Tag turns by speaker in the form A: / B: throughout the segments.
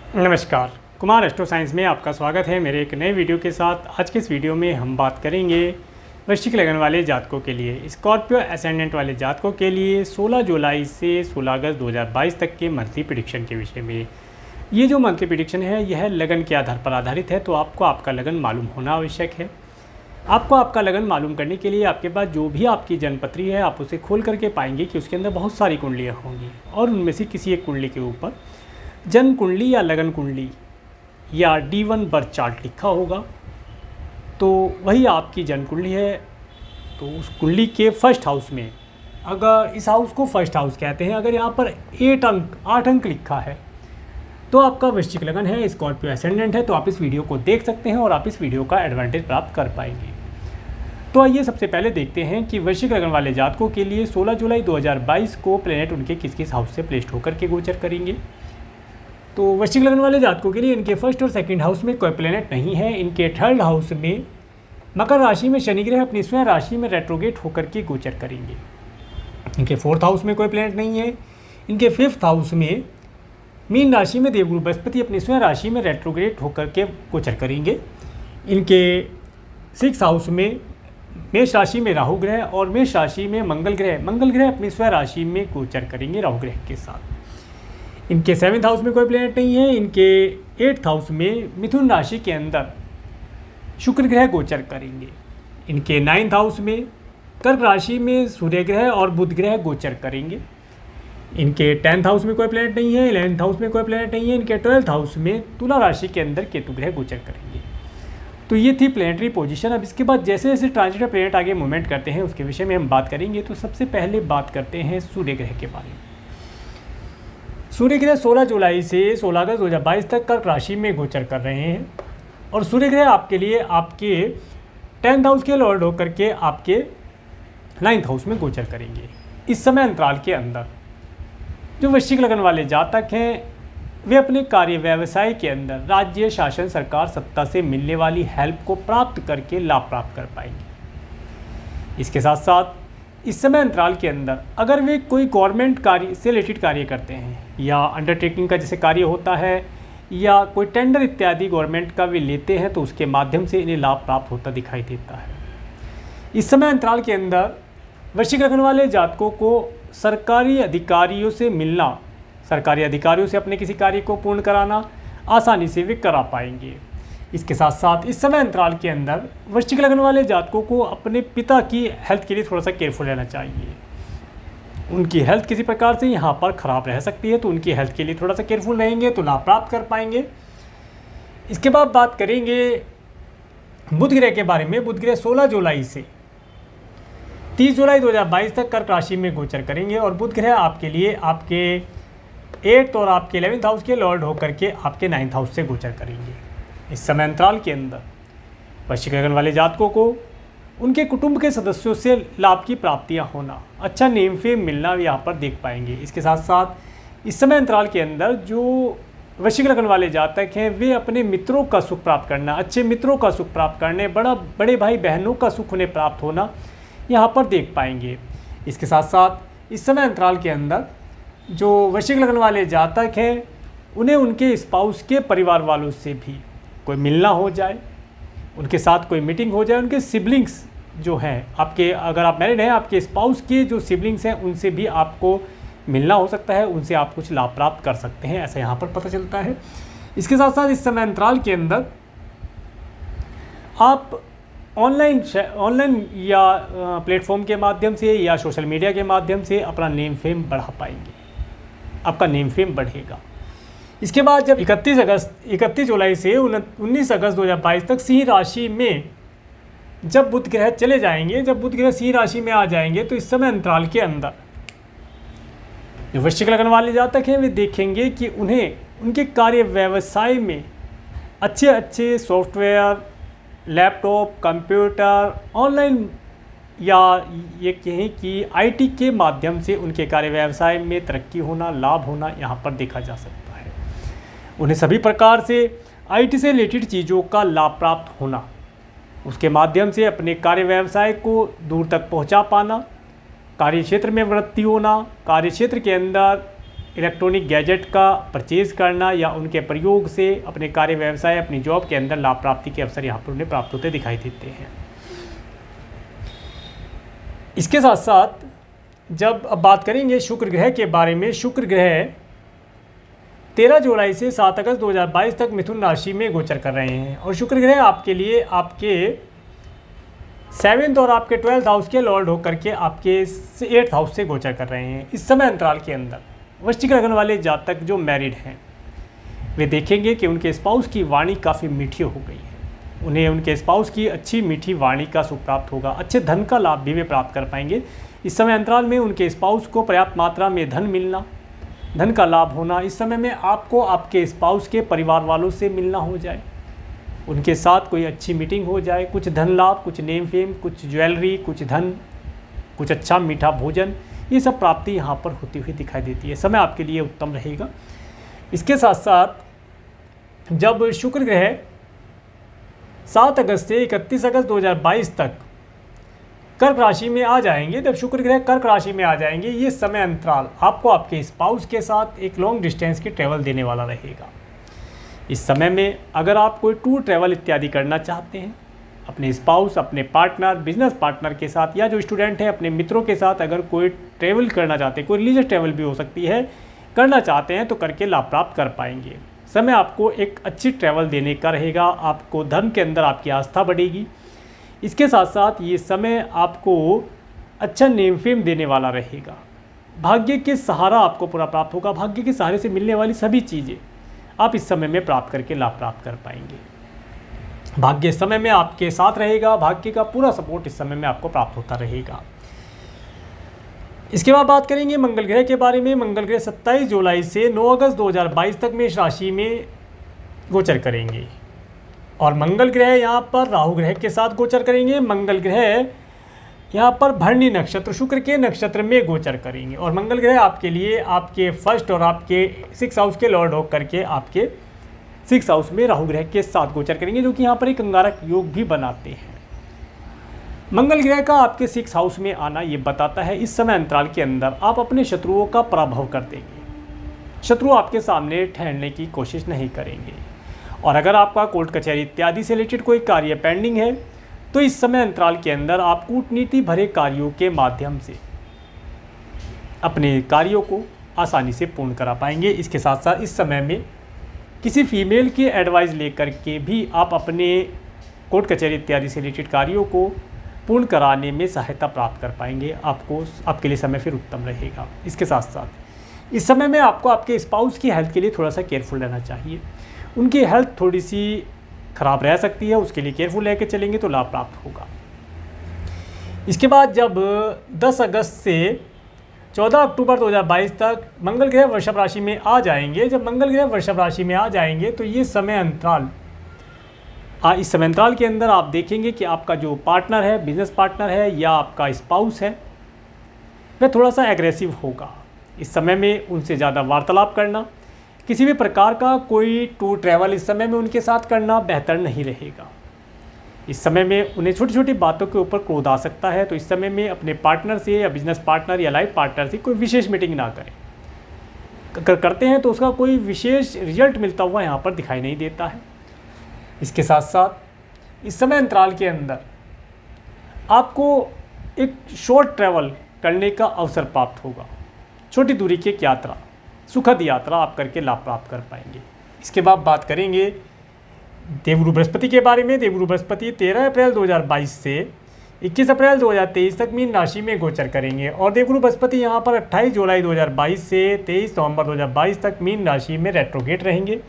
A: नमस्कार, Kumar astro science में आपका स्वागत है मेरे एक नए वीडियो के साथ। आज के इस वीडियो में हम बात करेंगे वृश्चिक लगन वाले जातकों के लिए, स्कॉर्पियो एसेंडेंट वाले जातकों के लिए 16 जुलाई से 16 अगस्त 2022 तक के मंथली प्रेडिक्शन के विषय में। ये जो मंथली प्रेडिक्शन है यह लगन के आधार पर आधारित है, तो आपको आपका लगन मालूम होना आवश्यक है। आपको आपका लगन मालूम करने के लिए आपके पास जो भी आपकी जन्मपत्री है आप उसे खोल करके पाएंगे कि उसके अंदर बहुत सारी कुंडलियाँ होंगी और उनमें से किसी एक कुंडली के ऊपर जन्म कुंडली या लगन कुंडली या D1 बर्थ चार्ट लिखा होगा, तो वही आपकी जन्म कुंडली है। तो उस कुंडली के फर्स्ट हाउस में, अगर इस हाउस को फर्स्ट हाउस कहते हैं, अगर यहाँ पर 8 अंक लिखा है तो आपका वृश्चिक लगन है, स्कॉर्पियो एसेंडेंट है। तो आप इस वीडियो को देख सकते हैं और आप इस वीडियो का एडवांटेज प्राप्त कर पाएंगे। तो आइए सबसे पहले देखते हैं कि वृश्चिक लगन वाले जातकों के लिए 16 जुलाई 2022 को प्लेनेट उनके किस किस हाउस से प्लेस्ड होकर के गोचर करेंगे। तो वृश्चिक लगन वाले जातकों के लिए इनके फर्स्ट और सेकंड हाउस में कोई प्लेनेट नहीं है। इनके थर्ड हाउस में मकर राशि में शनि ग्रह अपनी स्वयं राशि में रेट्रोगेट होकर के गोचर करेंगे। इनके फोर्थ हाउस में कोई प्लेनेट नहीं है। इनके फिफ्थ हाउस में मीन राशि में देवगुरु बृहस्पति अपनी स्वयं राशि में रेट्रोगेट होकर के गोचर करेंगे। इनके सिक्स हाउस में मेष राशि में राहु ग्रह और मेष राशि में मंगल ग्रह अपनी स्वयं राशि में गोचर करेंगे राहु ग्रह के साथ। इनके सेवन्थ हाउस में कोई प्लेनेट नहीं है। इनके एट्थ हाउस में मिथुन राशि के अंदर शुक्र ग्रह गोचर करेंगे। इनके नाइन्थ हाउस में कर्क राशि में सूर्य ग्रह और बुध ग्रह गोचर करेंगे। इनके 10th हाउस में कोई प्लेनेट नहीं है। 11th हाउस में कोई प्लेनेट नहीं है। इनके 12th हाउस में तुला राशि के अंदर केतु ग्रह गोचर करेंगे। तो ये थी प्लेनेटरी पोजीशन। अब इसके बाद जैसे जैसे ट्रांजिट प्लेनेट आगे मूवमेंट करते हैं उसके विषय में हम बात करेंगे। तो सबसे पहले बात करते हैं सूर्य ग्रह के बारे में। सूर्य ग्रह 16 जुलाई से 16 अगस्त 2022 तक कर्क राशि में गोचर कर रहे हैं और सूर्य ग्रह आपके लिए आपके 10th हाउस के लॉर्ड होकर के आपके 9th हाउस में गोचर करेंगे। इस समय अंतराल के अंदर जो वृश्चिक लगन वाले जातक हैं वे अपने कार्य व्यवसाय के अंदर राज्य शासन सरकार सत्ता से मिलने वाली हेल्प को प्राप्त करके लाभ प्राप्त कर पाएंगे। इसके साथ साथ इस समय अंतराल के अंदर अगर वे कोई गवर्नमेंट कार्य से रिलेटेड कार्य करते हैं या अंडरटेकिंग का जैसे कार्य होता है या कोई टेंडर इत्यादि गवर्नमेंट का वे लेते हैं तो उसके माध्यम से इन्हें लाभ प्राप्त होता दिखाई देता है। इस समय अंतराल के अंदर वृश्चिक लगन वाले जातकों को सरकारी अधिकारियों से मिलना, सरकारी अधिकारियों से अपने किसी कार्य को पूर्ण कराना आसानी से वे करा पाएंगे। इसके साथ साथ इस समय अंतराल के अंदर वृश्चिक लगन वाले जातकों को अपने पिता की हेल्थ के लिए थोड़ा सा केयरफुल रहना चाहिए। उनकी हेल्थ किसी प्रकार से यहाँ पर ख़राब रह सकती है, तो उनकी हेल्थ के लिए थोड़ा सा केयरफुल रहेंगे तो लाभ प्राप्त कर पाएंगे। इसके बाद बात करेंगे बुध ग्रह के बारे में। बुध ग्रह 16 जुलाई से 30 जुलाई 2022 तक कर्क राशि में गोचर करेंगे और बुध ग्रह आपके लिए आपके 8th और आपके 11th हाउस के लॉर्ड होकर के आपके 9th हाउस से गोचर करेंगे। इस समय अंतराल के अंदर वृश्चिक लगन वाले जातकों को उनके कुटुंब के सदस्यों से लाभ की प्राप्तियां होना, अच्छा नेम फेम मिलना यहाँ पर देख पाएंगे। इसके साथ साथ इस समय अंतराल के अंदर जो वृश्चिक लगन वाले जातक हैं वे अपने मित्रों का सुख प्राप्त करना, अच्छे मित्रों का सुख प्राप्त करने, बड़े भाई बहनों का सुख उन्हें प्राप्त होना यहाँ पर देख पाएंगे। इसके साथ साथ इस समय अंतराल के अंदर जो वृश्चिक लगन वाले जातक हैं उन्हें उनके स्पाउस के परिवार वालों से भी कोई मिलना हो जाए, उनके साथ कोई मीटिंग हो जाए। उनके सिबलिंग्स जो हैं आपके, अगर आप मैरिड हैं, आपके स्पाउस के जो सिबलिंग्स हैं उनसे भी आपको मिलना हो सकता है, उनसे आप कुछ लाभ प्राप्त कर सकते हैं, ऐसा यहाँ पर पता चलता है। इसके साथ साथ इस समय अंतराल के अंदर आप ऑनलाइन या प्लेटफॉर्म के माध्यम से या सोशल मीडिया के माध्यम से अपना नेम फेम बढ़ा पाएंगे, आपका नेम फेम बढ़ेगा। इसके बाद जब 31 जुलाई से 19 अगस्त 2022 तक सिंह राशि में जब बुध ग्रह चले जाएंगे, जब बुध ग्रह सिंह राशि में आ जाएंगे तो इस समय अंतराल के अंदर जो वृश्चिक लगन वाले जातक हैं वे देखेंगे कि उन्हें उनके कार्य व्यवसाय में अच्छे सॉफ्टवेयर, लैपटॉप, कंप्यूटर, ऑनलाइन या ये कहें कि आईटी के माध्यम से उनके कार्य व्यवसाय में तरक्की होना, लाभ होना यहाँ पर देखा जा सकता है। उन्हें सभी प्रकार से आईटी से रिलेटेड चीज़ों का लाभ प्राप्त होना, उसके माध्यम से अपने कार्य व्यवसाय को दूर तक पहुंचा पाना, कार्य क्षेत्र में वृद्धि होना, कार्य क्षेत्र के अंदर इलेक्ट्रॉनिक गैजेट का परचेज़ करना या उनके प्रयोग से अपने कार्य व्यवसाय, अपनी जॉब के अंदर लाभ प्राप्ति के अवसर यहाँ पर उन्हें प्राप्त होते दिखाई देते हैं। इसके साथ साथ जब अब बात करेंगे शुक्र ग्रह के बारे में, शुक्र ग्रह 13 जुलाई से 7 अगस्त 2022 तक मिथुन राशि में गोचर कर रहे हैं और शुक्र ग्रह आपके लिए आपके 7th और आपके 12th हाउस के लॉर्ड होकर के आपके 8th हाउस से गोचर कर रहे हैं। इस समय अंतराल के अंदर वृश्चिक लग्न वाले जातक जो मैरिड हैं वे देखेंगे कि उनके स्पाउस की वाणी काफ़ी मीठी हो गई है। उन्हें उनके स्पाउस की अच्छी मीठी वाणी का सुख प्राप्त होगा। अच्छे धन का लाभ भी वे प्राप्त कर पाएंगे। इस समय अंतराल में उनके स्पाउस को पर्याप्त मात्रा में धन मिलना, धन का लाभ होना, इस समय में आपको आपके स्पाउस के परिवार वालों से मिलना हो जाए, उनके साथ कोई अच्छी मीटिंग हो जाए, कुछ धन लाभ, कुछ नेम फेम, कुछ ज्वेलरी, कुछ धन, कुछ अच्छा मीठा भोजन, ये सब प्राप्ति यहाँ पर होती हुई दिखाई देती है। समय आपके लिए उत्तम रहेगा। इसके साथ साथ जब शुक्र ग्रह 7 अगस्त से 31 अगस्त 2022 तक कर्क राशि में आ जाएंगे, जब शुक्र ग्रह कर्क राशि में आ जाएंगे, ये समय अंतराल आपको आपके स्पाउस के साथ एक लॉन्ग डिस्टेंस की ट्रैवल देने वाला रहेगा। इस समय में अगर आप कोई टूर ट्रैवल इत्यादि करना चाहते हैं अपने स्पाउस, अपने पार्टनर, बिजनेस पार्टनर के साथ, या जो स्टूडेंट हैं अपने मित्रों के साथ अगर कोई ट्रैवल करना चाहते हैं, कोई रिलीजियस ट्रैवल भी हो सकती है, करना चाहते हैं तो करके लाभ प्राप्त कर पाएंगे। समय आपको एक अच्छी ट्रैवल देने का रहेगा। आपको धर्म के अंदर आपकी आस्था बढ़ेगी। इसके साथ साथ ये समय आपको अच्छा नेम फेम देने वाला रहेगा। भाग्य के सहारा आपको पूरा प्राप्त होगा। भाग्य के सहारे से मिलने वाली सभी चीज़ें आप इस समय में प्राप्त करके लाभ प्राप्त कर पाएंगे। भाग्य इस समय में आपके साथ रहेगा। भाग्य का पूरा सपोर्ट इस समय में आपको प्राप्त होता रहेगा। इसके बाद बात करेंगे मंगल ग्रह के बारे में। मंगल ग्रह 27 जुलाई से 9 अगस्त 2022 तक मेष राशि में गोचर करेंगे और मंगल ग्रह यहाँ पर राहु ग्रह के साथ गोचर करेंगे। मंगल ग्रह यहाँ पर भरणी नक्षत्र, शुक्र के नक्षत्र में गोचर करेंगे और मंगल ग्रह आपके लिए आपके फर्स्ट और आपके 6th हाउस के लॉर्ड होकर के आपके 6th हाउस में राहु ग्रह के साथ गोचर करेंगे, जो कि यहाँ पर एक अंगारक योग भी बनाते हैं। मंगल ग्रह का आपके 6th हाउस में आना ये बताता है इस समय अंतराल के अंदर आप अपने शत्रुओं का पराभव कर देंगे। शत्रु आपके सामने ठहरने की कोशिश नहीं करेंगे और अगर आपका कोर्ट कचहरी इत्यादि से रिलेटेड कोई कार्य पेंडिंग है तो इस समय अंतराल के अंदर आप कूटनीति भरे कार्यों के माध्यम से अपने कार्यों को आसानी से पूर्ण करा पाएंगे। इसके साथ साथ इस समय में किसी फीमेल की एडवाइस लेकर के भी आप अपने कोर्ट कचहरी इत्यादि से रिलेटेड कार्यों को पूर्ण कराने में सहायता प्राप्त कर पाएंगे। आपके लिए समय फिर उत्तम रहेगा। इसके साथ साथ इस समय में आपको आपके स्पाउस की हेल्थ के लिए थोड़ा सा केयरफुल रहना चाहिए। उनकी हेल्थ थोड़ी सी खराब रह सकती है, उसके लिए केयरफुल रह के चलेंगे तो लाभ प्राप्त होगा। इसके बाद जब 10 अगस्त से 14 अक्टूबर 2022 तक मंगल ग्रह वृषभ राशि में आ जाएंगे, जब मंगल ग्रह वृषभ राशि में आ जाएंगे तो ये समय अंतराल इस समय अंतराल के अंदर आप देखेंगे कि आपका जो पार्टनर है, बिजनेस पार्टनर है या आपका स्पाउस है, वह थोड़ा सा एग्रेसिव होगा। इस समय में उनसे ज़्यादा वार्तालाप करना, किसी भी प्रकार का कोई टूर ट्रैवल इस समय में उनके साथ करना बेहतर नहीं रहेगा। इस समय में उन्हें छोटी छोटी बातों के ऊपर क्रोध आ सकता है, तो इस समय में अपने पार्टनर से या बिजनेस पार्टनर या लाइफ पार्टनर से कोई विशेष मीटिंग ना करें। अगर करते हैं तो उसका कोई विशेष रिजल्ट मिलता हुआ यहाँ पर दिखाई नहीं देता है। इसके साथ साथ इस समय अंतराल के अंदर आपको एक शॉर्ट ट्रैवल करने का अवसर प्राप्त होगा। छोटी दूरी की एक यात्रा, सुखद यात्रा आप करके लाभ प्राप्त कर पाएंगे। इसके बाद बात करेंगे देवगुरु बृहस्पति के बारे में। देवगुरु बृहस्पति 13 अप्रैल 2022 से 21 अप्रैल 2023 तक मीन राशि में गोचर करेंगे और देवगुरु बृहस्पति यहाँ पर 28 जुलाई 2022 से 23 नवंबर 2022 तक मीन राशि में रेट्रोगेट रहेंगे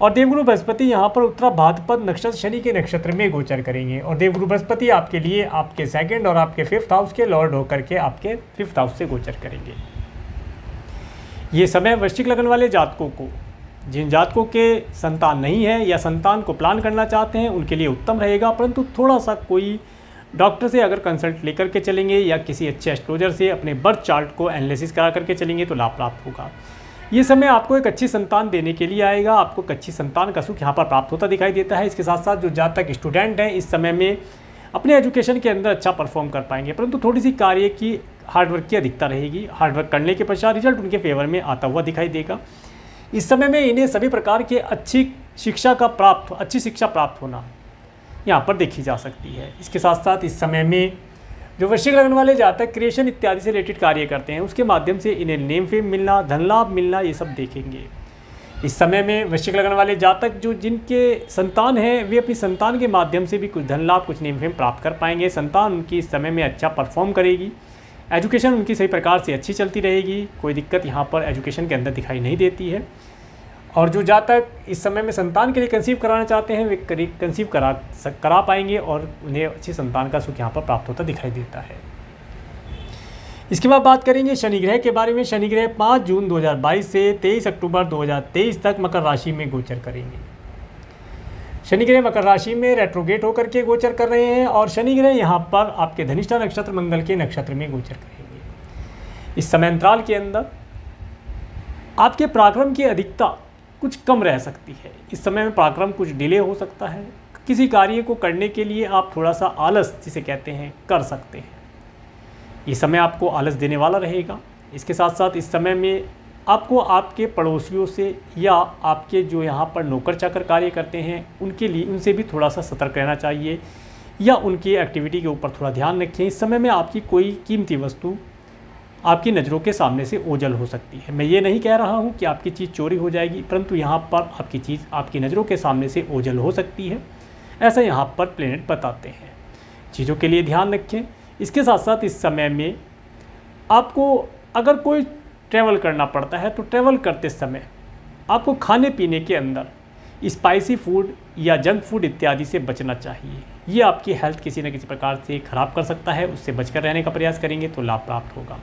A: और देवगुरु बृहस्पति यहाँ पर उत्तरा भाद्रपद नक्षत्र शनि के नक्षत्र में गोचर करेंगे और देवगुरु बृहस्पति आपके लिए आपके 2nd और आपके 5th हाउस के लॉर्ड होकर के आपके 5th हाउस से गोचर करेंगे। ये समय वृश्चिक लग्न वाले जातकों को, जिन जातकों के संतान नहीं है या संतान को प्लान करना चाहते हैं, उनके लिए उत्तम रहेगा, परंतु थोड़ा सा कोई डॉक्टर से अगर कंसल्ट लेकर के चलेंगे या किसी अच्छे एस्ट्रोलॉजर से अपने बर्थ चार्ट को एनालिसिस करा करके चलेंगे तो लाभ प्राप्त होगा। ये समय आपको एक अच्छी संतान देने के लिए आएगा। आपको एक अच्छी संतान का सुख यहाँ पर प्राप्त होता दिखाई देता है। इसके साथ साथ जो जातक स्टूडेंट हैं इस समय में अपने एजुकेशन के अंदर अच्छा परफॉर्म कर पाएंगे, परंतु थोड़ी सी कार्य की हार्डवर्क की अधिकता रहेगी। हार्डवर्क करने के पश्चात रिजल्ट उनके फेवर में आता हुआ दिखाई देगा। इस समय में इन्हें सभी प्रकार के अच्छी शिक्षा प्राप्त होना यहाँ पर देखी जा सकती है। इसके साथ साथ इस समय में जो वृश्चिक लग्न वाले जातक क्रिएशन इत्यादि से रिलेटेड कार्य करते हैं उसके माध्यम से इन्हें नेम फेम मिलना, धन लाभ मिलना, ये सब देखेंगे। इस समय में वृश्चिक लग्न वाले जातक जो जिनके संतान हैं वे अपनी संतान के माध्यम से भी कुछ धन लाभ, कुछ नेम फेम प्राप्त कर पाएंगे। संतान उनकी इस समय में अच्छा परफॉर्म करेगी। एजुकेशन उनकी सही प्रकार से अच्छी चलती रहेगी। कोई दिक्कत यहाँ पर एजुकेशन के अंदर दिखाई नहीं देती है। और जो जातक इस समय में संतान के लिए कंसीव कराना चाहते हैं वे कंसीव करा पाएंगे और उन्हें अच्छी संतान का सुख यहाँ पर प्राप्त होता दिखाई देता है। इसके बाद बात करेंगे शनि ग्रह के बारे में। शनि ग्रह 5 जून 2022 से 23 अक्टूबर 2023 तक मकर राशि में गोचर करेंगे। शनि ग्रह मकर राशि में रेट्रोगेट होकर के गोचर कर रहे हैं और शनि ग्रह यहाँ पर आपके धनिष्ठा नक्षत्र मंगल के नक्षत्र में गोचर करेंगे। इस समय अंतराल के अंदर आपके पराक्रम की अधिकता कुछ कम रह सकती है। इस समय में पराक्रम कुछ डिले हो सकता है। किसी कार्य को करने के लिए आप थोड़ा सा आलस जिसे कहते हैं कर सकते हैं। ये समय आपको आलस देने वाला रहेगा। इसके साथ साथ इस समय में आपको आपके पड़ोसियों से या आपके जो यहाँ पर नौकर चाकर कार्य करते हैं उनसे भी थोड़ा सा सतर्क रहना चाहिए या उनकी एक्टिविटी के ऊपर थोड़ा ध्यान रखें। इस समय में आपकी कोई कीमती वस्तु आपकी नज़रों के सामने से ओझल हो सकती है। मैं ये नहीं कह रहा हूँ कि आपकी चीज़ चोरी हो जाएगी, परंतु यहाँ पर आपकी चीज़ आपकी नज़रों के सामने से ओझल हो सकती है, ऐसा यहाँ पर प्लेनेट बताते हैं। चीज़ों के लिए ध्यान रखें। इसके साथ साथ इस समय में आपको अगर कोई ट्रैवल करना पड़ता है तो ट्रैवल करते समय आपको खाने पीने के अंदर स्पाइसी फूड या जंक फूड इत्यादि से बचना चाहिए। ये आपकी हेल्थ किसी न किसी प्रकार से ख़राब कर सकता है। उससे बचकर रहने का प्रयास करेंगे तो लाभ प्राप्त होगा।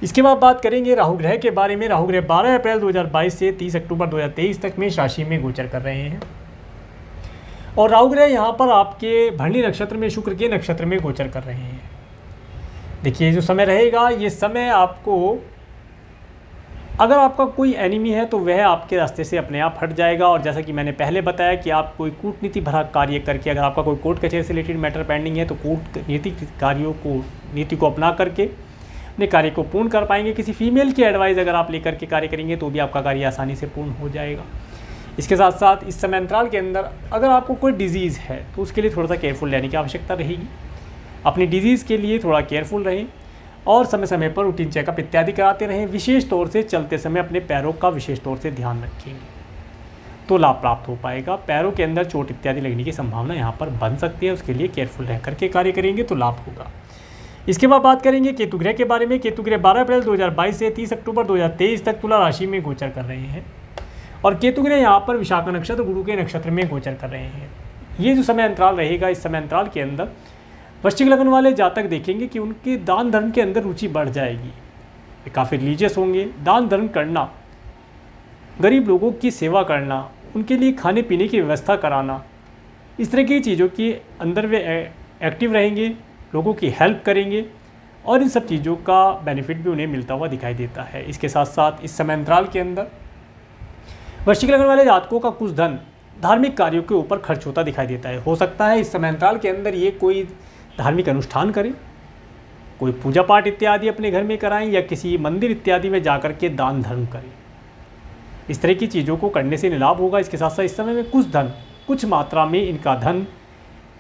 A: इसके बाद बात करेंगे राहु ग्रह के बारे में। राहु ग्रह 12 अप्रैल 2022 से 30 अक्टूबर 2023 तक मेष राशि में गोचर कर रहे हैं और राहु ग्रह यहाँ पर आपके भरणी नक्षत्र में शुक्र के नक्षत्र में गोचर कर रहे हैं। देखिए जो समय रहेगा ये समय आपको, अगर आपका कोई एनिमी है तो वह आपके रास्ते से अपने आप हट जाएगा। और जैसा कि मैंने पहले बताया कि आप कोई कूटनीति भरा कार्य करके, अगर आपका कोई कोर्ट कचहरी से रिलेटेड मैटर पेंडिंग है तो नीति को अपना करके अपने कार्य को पूर्ण कर पाएंगे। किसी फीमेल की एडवाइस अगर आप लेकर के कार्य करेंगे तो भी आपका कार्य आसानी से पूर्ण हो जाएगा। इसके साथ साथ इस समय अंतराल के अंदर अगर आपको कोई डिजीज़ है तो उसके लिए थोड़ा सा केयरफुल रहने की आवश्यकता रहेगी। अपनी डिजीज़ के लिए थोड़ा केयरफुल रहें और समय समय पर रूटीन चेकअप इत्यादि कराते रहें। विशेष तौर से चलते समय अपने पैरों का विशेष तौर से ध्यान रखेंगे तो लाभ प्राप्त हो पाएगा। पैरों के अंदर चोट इत्यादि लगने की संभावना यहाँ पर बन सकती है, उसके लिए केयरफुल रह करके कार्य करेंगे तो लाभ होगा। इसके बाद बात करेंगे केतु ग्रह के बारे में। केतु ग्रह 12 अप्रैल 2022 से 30 अक्टूबर 2023 तक तुला राशि में गोचर कर रहे हैं और केतु ग्रह यहाँ पर विशाखा नक्षत्र गुरु के नक्षत्र में गोचर कर रहे हैं। ये जो समय अंतराल रहेगा, इस समय अंतराल के अंदर वृश्चिक लग्न वाले जातक देखेंगे कि उनके दान धर्म के अंदर रुचि बढ़ जाएगी। वे काफ़ी रिलीजियस होंगे। दान धर्म करना, गरीब लोगों की सेवा करना, उनके लिए खाने पीने की व्यवस्था कराना, इस तरह की चीज़ों के अंदर वे एक्टिव रहेंगे, लोगों की हेल्प करेंगे और इन सब चीज़ों का बेनिफिट भी उन्हें मिलता हुआ दिखाई देता है। इसके साथ साथ इस समय अंतराल के अंदर वृश्चिक लग्न वाले जातकों का कुछ धन धार्मिक कार्यों के ऊपर खर्च होता दिखाई देता है। हो सकता है इस समय अंतराल के अंदर ये कोई धार्मिक अनुष्ठान करें, कोई पूजा पाठ इत्यादि अपने घर में कराएं या किसी मंदिर इत्यादि में जाकर के दान धर्म करें। इस तरह की चीज़ों को करने से लाभ होगा। इसके साथ साथ इस समय में कुछ मात्रा में इनका धन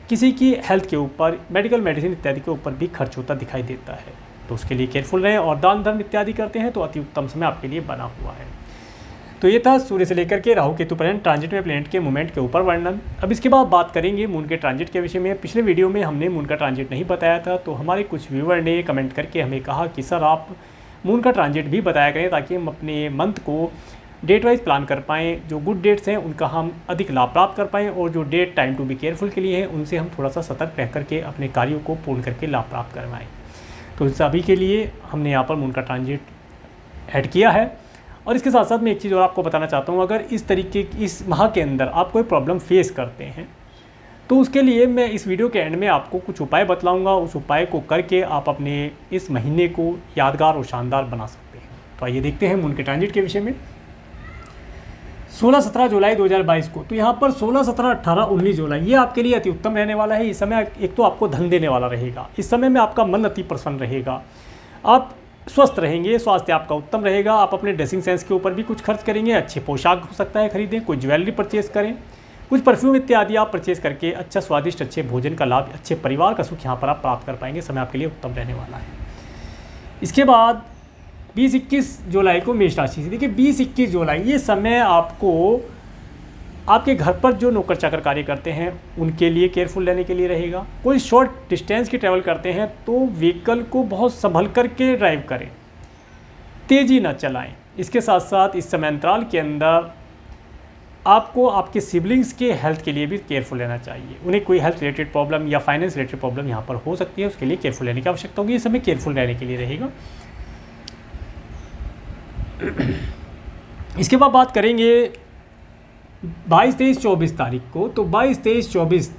A: किसी की हेल्थ के ऊपर, मेडिकल मेडिसिन इत्यादि के ऊपर भी खर्च होता दिखाई देता है, तो उसके लिए केयरफुल रहें और दान धर्म इत्यादि करते हैं तो अति उत्तम समय आपके लिए बना हुआ है। तो ये था सूर्य से लेकर के राहु केतु पर्यंत ट्रांजिट में प्लेनेट के मूवमेंट के ऊपर वर्णन। अब इसके बाद बात करेंगे मून के ट्रांजिट के विषय में। पिछले वीडियो में हमने मून का ट्रांजिट नहीं बताया था, तो हमारे कुछ व्यूअर ने कमेंट करके हमें कहा कि सर आप मून का ट्रांजिट भी बताया करें ताकि हम अपने मंथ को डेट वाइज प्लान कर पाएँ। जो गुड डेट्स हैं उनका हम अधिक लाभ प्राप्त कर पाएँ और जो date time to be careful के लिए हैं उनसे हम थोड़ा सा सतर्क रह करके अपने कार्यों को पूर्ण करके लाभ प्राप्त करवाएँ। तो इन सभी के लिए हमने यहाँ पर मून का ट्रांजिट ऐड किया है। और इसके साथ साथ मैं एक चीज़ और आपको बताना चाहता हूँ, अगर इस माह के अंदर आप कोई प्रॉब्लम फेस करते हैं तो उसके लिए मैं इस वीडियो के एंड में आपको कुछ उपाय बतलाऊंगा। उस उपाय को करके आप अपने इस महीने को यादगार और शानदार बना सकते हैं। तो आइए देखते हैं मून के ट्रांजिट के विषय में। 16-17 जुलाई 2022 को, तो यहाँ पर 16, 17, 18, 19 जुलाई ये आपके लिए अति उत्तम रहने वाला है। इस समय एक तो आपको धन देने वाला रहेगा। इस समय में आपका मन अति प्रसन्न रहेगा। आप स्वस्थ रहेंगे, स्वास्थ्य आपका उत्तम रहेगा। आप अपने ड्रेसिंग सेंस के ऊपर भी कुछ खर्च करेंगे, अच्छे पोशाक हो सकता है खरीदें, कोई ज्वेलरी परचेज करें, कुछ परफ्यूम इत्यादि आप परचेज करके अच्छा स्वादिष्ट अच्छे भोजन का लाभ, अच्छे परिवार का सुख यहाँ पर आप प्राप्त कर पाएंगे। समय आपके लिए उत्तम रहने वाला है। इसके बाद 20-21 जुलाई को मेष राशि से, देखिए 20-21 जुलाई ये समय आपको आपके घर पर जो नौकर चाकर कार्य करते हैं उनके लिए केयरफुल रहने के लिए रहेगा। कोई शॉर्ट डिस्टेंस की ट्रैवल करते हैं तो व्हीकल को बहुत संभल करके ड्राइव करें, तेज़ी न चलाएं। इसके साथ साथ इस समय अंतराल के अंदर आपको आपके सिबलिंग्स के हेल्थ के लिए भी केयरफुल रहना चाहिए। उन्हें कोई हेल्थ रिलेटेड प्रॉब्लम या फाइनेंस रिलेटेड प्रॉब्लम यहाँ पर हो सकती है, उसके लिए केयरफुल रहने की आवश्यकता होगी। इस समय केयरफुल रहने के लिए रहेगा। इसके बाद बात करेंगे 22, 23, 24 तारीख को। तो 22, 23, 24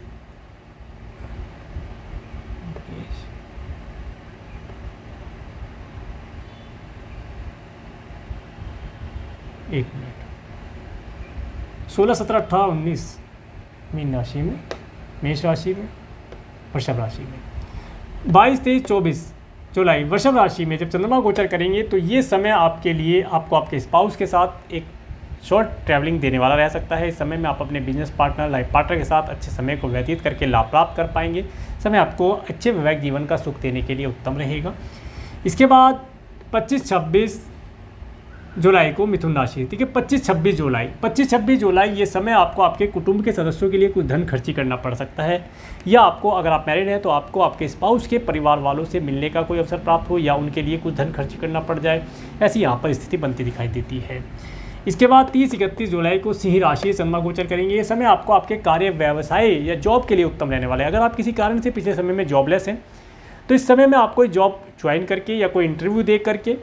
A: एक मिनट 16, 17, 18, 19 मीन राशि में, मेष राशि में, वृषभ राशि में। 22, 23, 24 जुलाई वृषभ राशि में जब चंद्रमा गोचर करेंगे तो ये समय आपके लिए, आपको आपके स्पाउस के साथ एक शॉर्ट ट्रैवलिंग देने वाला रह सकता है। इस समय में आप अपने बिजनेस पार्टनर, लाइफ पार्टनर के साथ अच्छे समय को व्यतीत करके लाभ प्राप्त कर पाएंगे। समय आपको अच्छे वैवाहिक जीवन का सुख देने के लिए उत्तम रहेगा। इसके बाद 25-26 जुलाई को मिथुन राशि, ठीक है। 25-26 जुलाई ये समय आपको आपके कुटुंब के सदस्यों के लिए कुछ धन खर्ची करना पड़ सकता है, या आपको, अगर आप मैरिड हैं तो आपको आपके स्पाउस के परिवार वालों से मिलने का कोई अवसर प्राप्त हो या उनके लिए कुछ धन खर्ची करना पड़ जाए, ऐसी यहाँ पर स्थिति बनती दिखाई देती है। इसके बाद 30-31 जुलाई को सिंह राशि चंद्रमा गोचर करेंगे। ये समय आपको आपके कार्य, व्यवसाय या जॉब के लिए उत्तम रहने वाला है। अगर आप किसी कारण से पिछले समय में जॉबलेस हैं तो इस समय में आप कोई जॉब ज्वाइन करके या कोई इंटरव्यू दे करके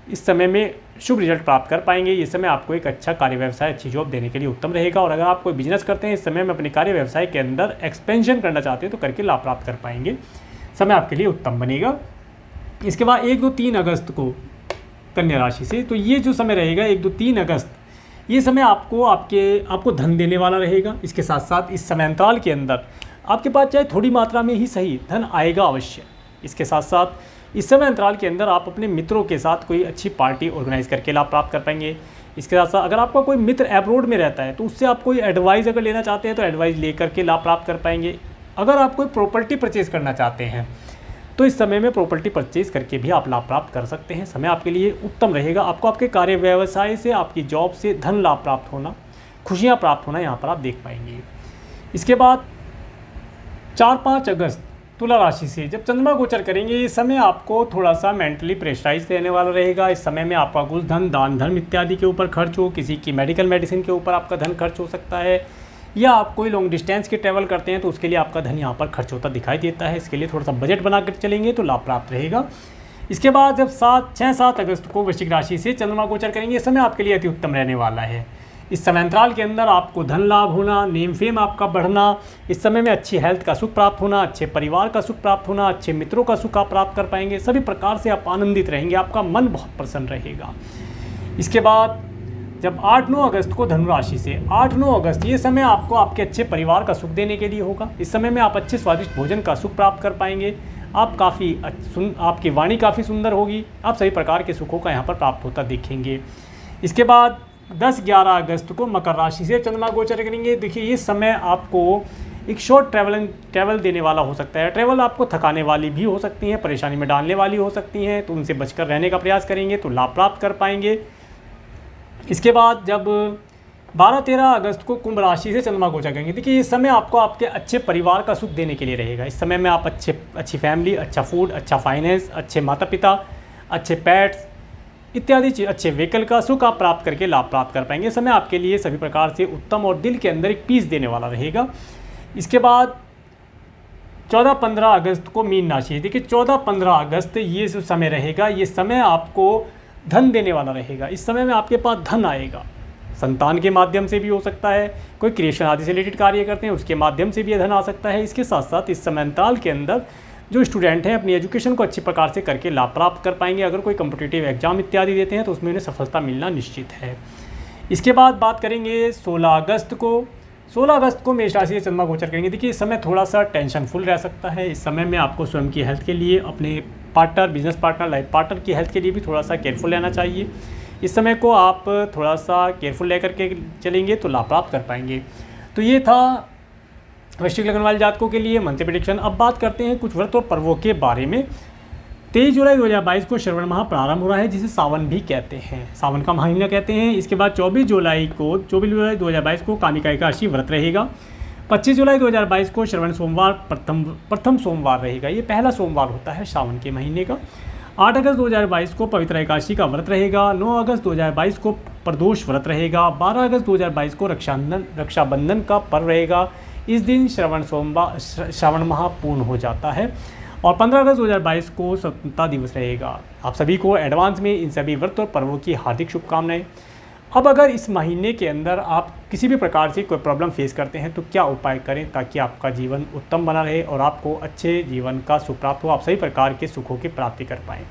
A: इस समय में शुभ रिजल्ट प्राप्त कर पाएंगे। ये समय आपको एक अच्छा कार्य व्यवसाय, अच्छी जॉब देने के लिए उत्तम रहेगा। और अगर आप कोई बिजनेस करते हैं, इस समय में अपने कार्य व्यवसाय के अंदर एक्सपेंशन करना चाहते हैं तो करके लाभ प्राप्त कर पाएंगे। समय आपके लिए उत्तम बनेगा। इसके बाद 1, 2, 3 अगस्त को कन्या राशि से, तो ये जो समय रहेगा 1, 2, 3 अगस्त, ये समय आपको धन देने वाला रहेगा। इसके साथ साथ इस समय अंतराल के अंदर आपके पास चाहे थोड़ी मात्रा में ही सही धन आएगा अवश्य। इसके साथ साथ इस समय अंतराल के अंदर आप अपने मित्रों के साथ कोई अच्छी पार्टी ऑर्गेनाइज करके लाभ प्राप्त कर पाएंगे। इसके साथ साथ अगर आपका कोई मित्र अब्रॉड में रहता है तो उससे आप कोई एडवाइस अगर लेना चाहते हैं तो एडवाइस लेकर के लाभ प्राप्त कर पाएंगे। अगर आप कोई प्रॉपर्टी परचेज करना चाहते हैं तो इस समय में प्रॉपर्टी परचेज करके भी आप लाभ प्राप्त कर सकते हैं। समय आपके लिए उत्तम रहेगा। आपको आपके कार्य व्यवसाय से, आपकी जॉब से धन लाभ प्राप्त होना, खुशियाँ प्राप्त होना यहाँ पर आप देख पाएंगे। इसके बाद 4-5 अगस्त तुला राशि से जब चंद्रमा गोचर करेंगे, ये समय आपको थोड़ा सा मेंटली प्रेशराइज रहने वाला रहेगा। इस समय में आपका कुछ धन दान धर्म इत्यादि के ऊपर खर्च हो, किसी की मेडिकल मेडिसिन के ऊपर आपका धन खर्च हो सकता है, या आप कोई लॉन्ग डिस्टेंस के ट्रैवल करते हैं तो उसके लिए आपका धन यहाँ पर खर्च होता दिखाई देता है। इसके लिए थोड़ा सा बजट बनाकर चलेंगे तो लाभ प्राप्त रहेगा। इसके बाद जब 6-7 अगस्त को वृश्चिक राशि से चंद्रमा गोचर करेंगे, समय आपके लिए अति उत्तम रहने वाला है। इस समय अंतराल के अंदर आपको धन लाभ होना, नेम फेम आपका बढ़ना, इस समय में अच्छी हेल्थ का सुख प्राप्त होना, अच्छे परिवार का सुख प्राप्त होना, अच्छे मित्रों का सुख आप प्राप्त कर पाएंगे। सभी प्रकार से आप आनंदित रहेंगे, आपका मन बहुत प्रसन्न रहेगा। इसके बाद जब 8-9 अगस्त को धनु राशि से 8-9 अगस्त, ये समय आपको आपके अच्छे परिवार का सुख देने के लिए होगा। इस समय में आप अच्छे स्वादिष्ट भोजन का सुख प्राप्त कर पाएंगे। आप आपकी वाणी काफ़ी सुंदर होगी। आप सभी प्रकार के सुखों का यहाँ पर प्राप्त होता देखेंगे। इसके बाद 10-11 अगस्त को मकर राशि से चंद्रमा गोचर करेंगे। देखिए ये समय आपको एक शॉर्ट ट्रैवल देने वाला हो सकता है। ट्रैवल आपको थकाने वाली भी हो सकती हैं, परेशानी में डालने वाली हो सकती हैं, तो उनसे बचकर रहने का प्रयास करेंगे तो लाभ प्राप्त कर पाएंगे। इसके बाद जब 12-13 अगस्त को कुंभ राशि से चंद्रमा गोचर करेंगे, देखिए ये समय आपको आपके अच्छे परिवार का सुख देने के लिए रहेगा। इस समय में आप अच्छी फैमिली, अच्छा फूड, अच्छा फाइनेंस, अच्छे माता पिता, अच्छे पेट्स इत्यादि अच्छे व्हीकल का सुख आप प्राप्त करके लाभ प्राप्त कर पाएंगे। समय आपके लिए सभी प्रकार से उत्तम और दिल के अंदर एक पीस देने वाला रहेगा। इसके बाद 14-15 अगस्त को मीन राशि, देखिए 14-15 अगस्त ये जो समय रहेगा, ये समय आपको धन देने वाला रहेगा। इस समय में आपके पास धन आएगा, संतान के माध्यम से भी हो सकता है, कोई क्रिएशन आदि से रिलेटेड कार्य करते हैं उसके माध्यम से भी यह धन आ सकता है। इसके साथ साथ इस समय अंतराल के अंदर जो स्टूडेंट हैं अपनी एजुकेशन को अच्छी प्रकार से करके लाभ प्राप्त कर पाएंगे। अगर कोई कॉम्पिटिटिव एग्जाम इत्यादि देते हैं तो उसमें उन्हें सफलता मिलना निश्चित है। इसके बाद बात करेंगे 16 अगस्त को। 16 अगस्त को मेष राशि से चंद्रमा गोचर करेंगे। देखिए इस समय थोड़ा सा टेंशनफुल रह सकता है। इस समय में आपको स्वयं की हेल्थ के लिए, अपने partner, business partner, life partner की हेल्थ के लिए भी थोड़ा सा केयरफुल रहना चाहिए। इस समय को आप थोड़ा सा केयरफुल लेकर के चलेंगे तो लाभ प्राप्त कर पाएंगे। तो ये था वृश्चिक लग्न वाले जातकों के लिए मंथली प्रेडिक्शन। अब बात करते हैं कुछ व्रत और पर्वों के बारे में। 23 जुलाई 2022 को श्रवण माह प्रारंभ हो रहा है, जिसे सावन भी कहते हैं, सावन का महीना कहते हैं। इसके बाद 24 जुलाई 2022 को कामिका एकादशी व्रत रहेगा। 25 जुलाई 2022 को श्रवण सोमवार प्रथम सोमवार रहेगा, ये पहला सोमवार होता है सावन के महीने का। 8 अगस्त 2022 को पवित्र एकादशी का व्रत रहेगा। 9 अगस्त 2022 को प्रदोष व्रत रहेगा। 12 अगस्त 2022 को रक्षाबंधन का पर्व रहेगा। इस दिन श्रावण माह पूर्ण हो जाता है। और 15 अगस्त 2022 को स्वतंत्रता दिवस रहेगा। आप सभी को एडवांस में इन सभी व्रत और पर्वों की हार्दिक शुभकामनाएं। अब अगर इस महीने के अंदर आप किसी भी प्रकार से कोई प्रॉब्लम फेस करते हैं तो क्या उपाय करें ताकि आपका जीवन उत्तम बना रहे और आपको अच्छे जीवन का सुख प्राप्त हो, आप सभी प्रकार के सुखों की प्राप्ति कर पाएँ।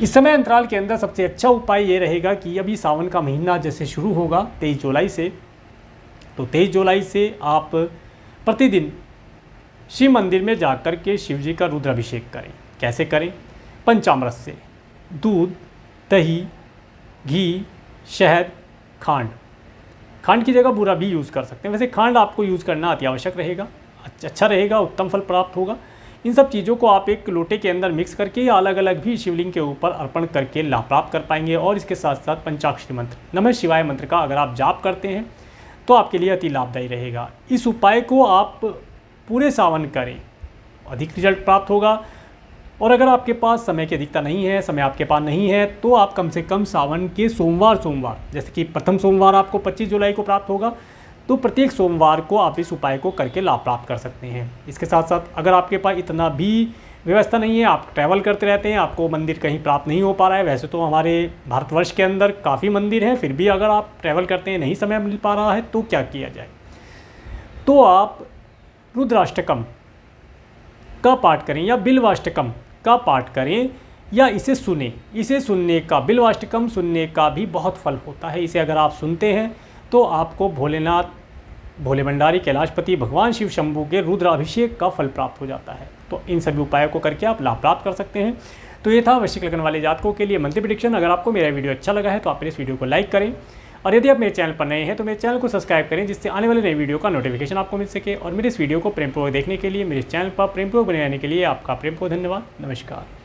A: इस समय अंतराल के अंदर सबसे अच्छा उपाय ये रहेगा कि अभी सावन का महीना जैसे शुरू होगा 23 जुलाई से, तो 23 जुलाई से आप प्रतिदिन शिव मंदिर में जाकर के शिव जी का रुद्राभिषेक करें। कैसे करें? पंचामृत से, दूध, दही, घी, शहद, खांड की जगह बूरा भी यूज़ कर सकते हैं। वैसे खांड आपको यूज़ करना अति आवश्यक रहेगा, अच्छा रहेगा, उत्तम फल प्राप्त होगा। इन सब चीज़ों को आप एक लोटे के अंदर मिक्स करके या अलग अलग भी शिवलिंग के ऊपर अर्पण करके लाभ प्राप्त कर पाएंगे। और इसके साथ साथ पंचाक्षरी मंत्र नमः शिवाय मंत्र का अगर आप जाप करते हैं तो आपके लिए अति लाभदायी रहेगा। इस उपाय को आप पूरे सावन करें, अधिक रिजल्ट प्राप्त होगा। और अगर आपके पास समय की अधिकता नहीं है, समय आपके पास नहीं है, तो आप कम से कम सावन के सोमवार जैसे कि प्रथम सोमवार आपको 25 जुलाई को प्राप्त होगा, तो प्रत्येक सोमवार को आप इस उपाय को करके लाभ प्राप्त कर सकते हैं। इसके साथ साथ अगर आपके पास इतना भी व्यवस्था नहीं है, आप ट्रैवल करते रहते हैं, आपको मंदिर कहीं प्राप्त नहीं हो पा रहा है, वैसे तो हमारे भारतवर्ष के अंदर काफ़ी मंदिर हैं, फिर भी अगर आप ट्रैवल करते हैं, नहीं समय मिल पा रहा है, तो क्या किया जाए? तो आप रुद्राष्टकम का पाठ करें या बिल्वाष्टकम का पाठ करें या इसे सुने। इसे सुनने का, बिल्वाष्टकम सुनने का भी बहुत फल होता है। इसे अगर आप सुनते हैं तो आपको भोलेनाथ, भोले भंडारी, कैलाशपति, भगवान शिव शंभू के रुद्राभिषेक का फल प्राप्त हो जाता है। तो इन सभी उपायों को करके आप लाभ प्राप्त कर सकते हैं। तो ये था वृश्चिक लग्न वाले जातकों के लिए मंथली प्रेडिक्शन। अगर आपको मेरा वीडियो अच्छा लगा है तो आप इस वीडियो को लाइक करें, और यदि आप मेरे चैनल पर नए हैं तो मेरे चैनल को सब्सक्राइब करें, जिससे आने वाले नए वीडियो का नोटिफिकेशन आपको मिल सके। और मेरे इस वीडियो को प्रेमपूर्वक देखने के लिए, मेरे चैनल पर प्रेमपूर्वक बने रहने के लिए आपका प्रेमपूर्वक धन्यवाद। नमस्कार।